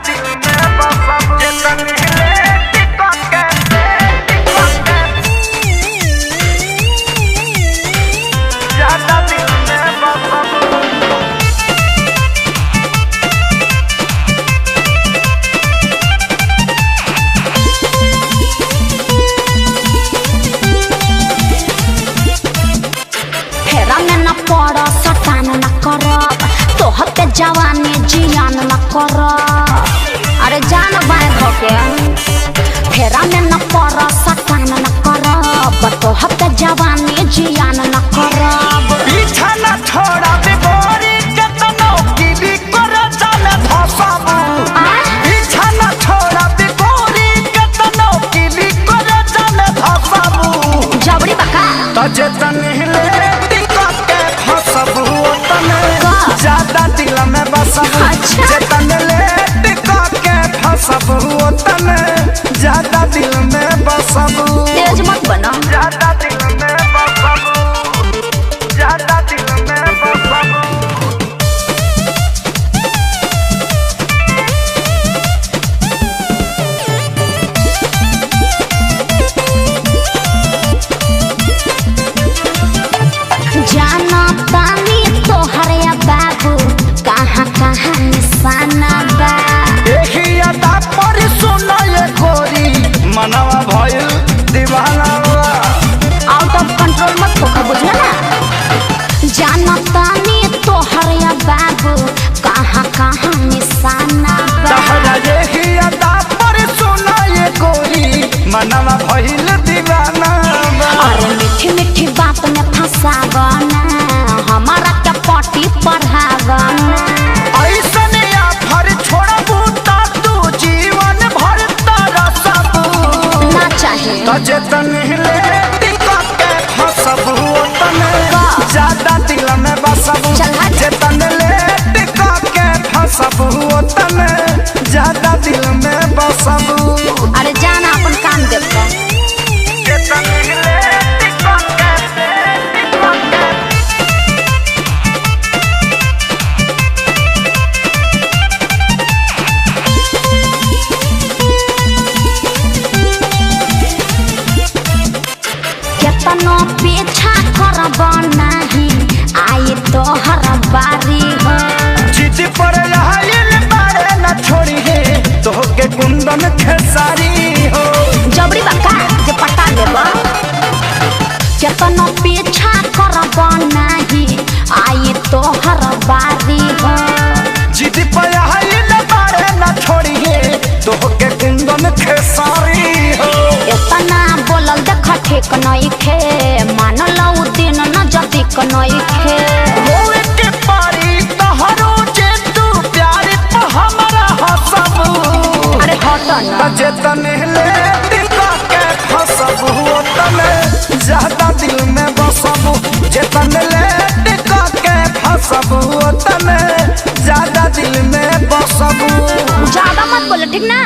दिल में बसब जतन हिले टिकट के ज्यादा दिल में बसब। पड़ सटान न करब तोहर के जवानी जियान न करब। अरे जान बाय धोके फेरा में न पड़ सटान न करब तोहर के जवानी जियान न करब। पीछा न छोड़ा बिगोरी केतनो की भी कर जाने फसाबू। पीछा न छोड़ा बिगोरी केतनो की भी कर जाने फसाबू। जबरी बका तो जतन हिले ज्यादा दिल में बसब जतन ले के फसब ओतन ज्यादा दिल में बसब। तेज मत बना ज्यादा दिल में बसब ज्यादा दिल में बसब। जाना तानी तोहर या बाबू कहाँ कहाँ निशाना बा। देखी अदा पर सुनो ये गोरी मनवा भइल दीवाना बा। आउट ऑफ कंट्रोल मत होकर बुझला ना। जाना तानी तोहर या बाबू कहाँ कहाँ निशाना बा। तहरा देखी अदा पर सुनो ये गोरी मनवा भइल दीवाना बा। अरे मीठी मीठी बात में फंसावना हमारा क्या पार्टी पढ़ावना। ऐसने आफर छोड़बू ता तू जीवन भर तरसबू। ना चाहे तो जतन हिले टिकट के फसबू ओतन ज्यादा दिल में बसबू। जतन ले टिकट के फसबू ओतन ज्यादा दिल में बसबू। अरे जाना अपन काम देखो। जतन हिले टिकट के केतनो पीछा करब नहीं आई तोहर बारी हो। जिद पर आइल बारे न छोड़ी है तोहके कुंदन खेसारी हो। जबरी बका जे पटा देब केतनो पीछा करब नहीं आई तोहर बारी हो। जिद पर आइल बारे न छोड़ी है तोहके कुंदन खेसारी हो। इतना बोलल देख ठीक नहीं खे मान लो दिन न जदिक नहीं खे। होए के पारी तोहरो जे तू प्यार पे हमरा हसबू। अरे हट न जतन ले टिकट के फसबू ओतन ज्यादा दिल में बसबू। जतन ले टिकट के फसबू ओतन ज्यादा दिल में बसबू। ज्यादा मत बोलो ठीक ना।